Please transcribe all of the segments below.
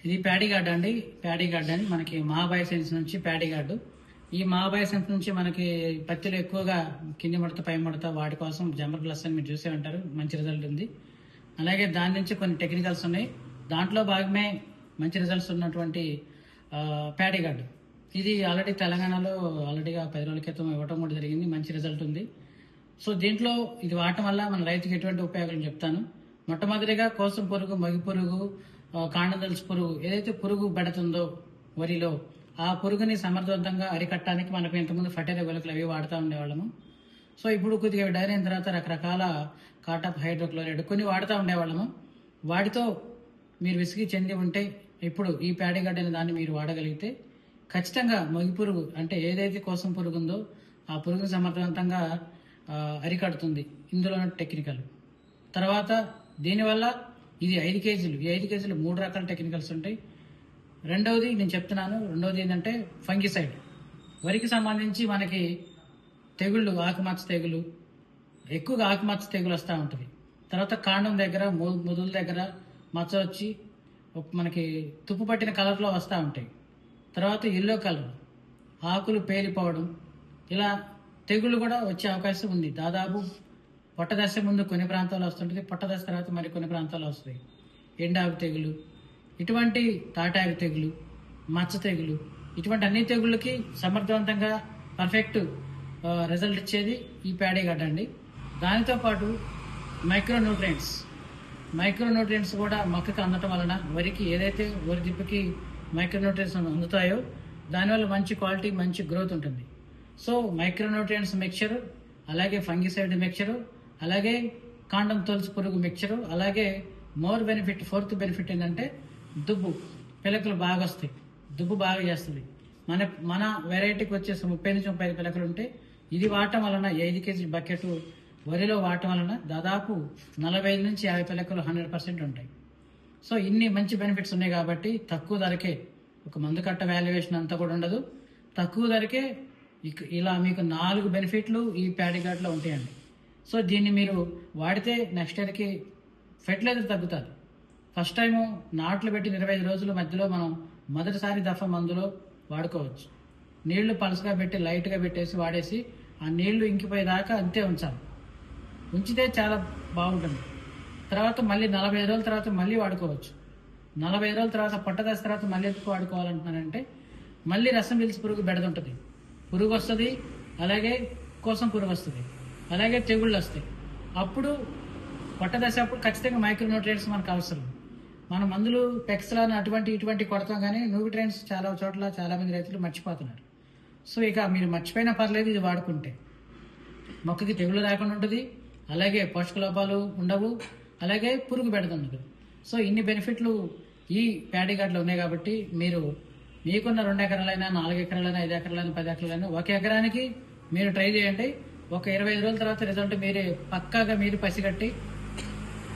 ఇది paddy gourd అండి. Paddy gourd అని మనకి మహాబయోసెన్స్ నుంచి ప్యాడీ గార్డు. ఈ మహాబయోసెన్స్ నుంచి మనకి పత్తిలో ఎక్కువగా కింది ముడత పై ముడత వాటి కోసం జంబర్ ప్లస్ అని మీరు చూసే ఉంటారు. మంచి రిజల్ట్ ఉంది. అలాగే దాని నుంచి కొన్ని టెక్నికల్స్ ఉన్నాయి. దాంట్లో భాగమే మంచి రిజల్ట్స్ ఉన్నటువంటి ప్యాడీ గార్డు. ఇది ఆల్రెడీ తెలంగాణలో ఆల్రెడీగా 10 రోజుల క్రితం ఇవ్వటం కూడా జరిగింది. మంచి రిజల్ట్ ఉంది. సో దీంట్లో ఇది వాడటం వల్ల మన రైతుకి ఎటువంటి ఉపయోగాలు చెప్తాను. మొట్టమొదటిగా కోసం పురుగు, మగి పురుగు, కాండం తెలుసు పురుగు, ఏదైతే పురుగు పెడుతుందో వరిలో ఆ పురుగుని సమర్థవంతంగా అరికట్టడానికి మనకు ఇంతకుముందు ఫర్టిలైజర్ వెలుకలు అవి వాడుతూ ఉండేవాళ్ళము. సో ఇప్పుడు కొద్దిగా డైరీ అయిన తర్వాత రకరకాల కాటాప్ హైడ్రోక్లోరైడ్ కొన్ని వాడుతూ ఉండేవాళ్ళము. వాటితో మీరు విసిగి చెంది ఉంటే ఇప్పుడు ఈ ప్యాడీ గార్డ్ అనే దాన్ని మీరు వాడగలిగితే ఖచ్చితంగా మగి పురుగు అంటే ఏదైతే కోసం పురుగు ఉందో ఆ పురుగుని సమర్థవంతంగా అరికడుతుంది. ఇందులో టెక్నికల్ తర్వాత దీనివల్ల ఇది 5 కేజీలు. ఈ 5 కేజీలు 3 రకాల టెక్నికల్స్ ఉంటాయి. రెండవది నేను చెప్తున్నాను. రెండవది ఏంటంటే ఫంగిసైడ్. వరికి సంబంధించి మనకి తెగుళ్ళు, ఆకుమచ్చ తెగులు ఎక్కువగా ఆకుమచ్చ తెగులు వస్తూ ఉంటుంది. తర్వాత కాండం దగ్గర, ముదుల దగ్గర మచ్చ వచ్చి మనకి తుప్పు పట్టిన కలర్లో వస్తూ ఉంటాయి. తర్వాత ఎల్లో కలర్, ఆకులు పేలిపోవడం, ఇలా తెగుళ్ళు కూడా వచ్చే అవకాశం ఉంది. దాదాపు పొట్ట దశ ముందు కొన్ని ప్రాంతాల్లో వస్తుంటుంది, పొట్ట దశ తర్వాత మరి కొన్ని ప్రాంతాల్లో వస్తాయి. ఎండాకు తెగులు, ఇటువంటి తాటాకు తెగులు, మచ్చ తెగులు, ఇటువంటి అన్ని తెగుళ్ళకి సమర్థవంతంగా పర్ఫెక్ట్ రిజల్ట్ ఇచ్చేది ఈ ప్యాడీ గార్డ్ అండి. దానితో పాటు మైక్రోన్యూట్రియంట్స్ కూడా మొక్కకి అందటం వలన వరికి ఏదైతే వరి దిబ్బకి మైక్రోన్యూట్రియంట్స్ అందుతాయో దానివల్ల మంచి క్వాలిటీ, మంచి గ్రోత్ ఉంటుంది. సో మైక్రోన్యూట్రియంట్స్ మిక్చరు, అలాగే ఫంగిసైడ్ మిక్చరు, అలాగే కాండం తొలుసు పురుగు మిక్చరు, అలాగే మోర్ బెనిఫిట్, 4th బెనిఫిట్ ఏంటంటే దుబ్బు, పిలకలు బాగా వస్తాయి. దుబ్బు బాగా చేస్తుంది. మన వెరైటీకి వచ్చేసి 30 నుంచి 35 పిలకలు ఉంటే ఇది వాడటం వలన 5 కేజీ బకెట్ వరిలో వాడటం వలన దాదాపు 45 నుంచి 50 పిలకలు 100% ఉంటాయి. సో ఇన్ని మంచి బెనిఫిట్స్ ఉన్నాయి కాబట్టి తక్కువ ధరకే, ఒక మందు కట్ట వాల్యుయేషన్ అంతా కూడా ఉండదు, తక్కువ ధరకే ఇలా మీకు 4 బెనిఫిట్లు ఈ ప్యాడీ గార్డ్లో ఉంటాయండి. సో దీన్ని మీరు వాడితే నెక్స్ట్ ఇయర్కి ఫెర్టిలైజర్ తగ్గుతుంది. ఫస్ట్ టైము నాట్లు పెట్టిన 25 రోజుల మధ్యలో మనం మొదటిసారి దఫా మందులో వాడుకోవచ్చు. నీళ్లు పలసగా పెట్టి లైట్గా పెట్టేసి వాడేసి ఆ నీళ్లు ఇంకిపోయేదాకా అంతే ఉంచాలి. ఉంచితే చాలా బాగుంటుంది. తర్వాత మళ్ళీ 45 రోజుల తర్వాత మళ్ళీ వాడుకోవచ్చు. 45 రోజుల తర్వాత పొట్టదశ తర్వాత మళ్ళీ ఎందుకు వాడుకోవాలంటున్నానంటే మళ్ళీ రసం పీల్చి పురుగు బెడదుంటుంది, పురుగు వస్తుంది, అలాగే కోసం పురుగు వస్తుంది, అలాగే తెగుళ్ళు వస్తాయి. అప్పుడు పొట్టదశ అప్పుడు ఖచ్చితంగా మైక్రోన్యూట్రియంట్స్ మనకు అవసరం. మన మందులు పెక్స్లాన్ ఇటువంటి కొడతాం, కానీ న్యూట్రియంట్స్ చాలా చోట్ల చాలా మంది రైతులు మర్చిపోతున్నారు. సో ఇక మీరు మర్చిపోయినా పర్లేదు, ఇది వాడుకుంటే మొక్కకి తెగులు రాకుండా ఉంటుంది, అలాగే పోషక లోపాలు ఉండవు, అలాగే పురుగు బెడదుండదు. సో ఇన్ని బెనిఫిట్లు ఈ ప్యాడీ గార్డ్లో ఉన్నాయి కాబట్టి మీరు మీకున్న 2 ఎకరాలైనా, 4 ఎకరాలైనా, 5 ఎకరాలైనా, 10 ఎకరాలైనా 1 ఎకరానికి మీరు ట్రై చేయండి. ఒక 25 రోజుల తర్వాత రిజల్ట్ మీరే పక్కాగా మీరు పసిగట్టి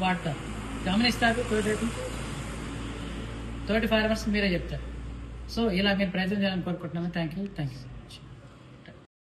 వాడతారు, గమనిస్తారు. తోటి ఫార్మర్స్ మీరే చెప్తారు. సో ఇలా మీరు ప్రయత్నం చేయాలని కోరుకుంటున్నాను. Thank you.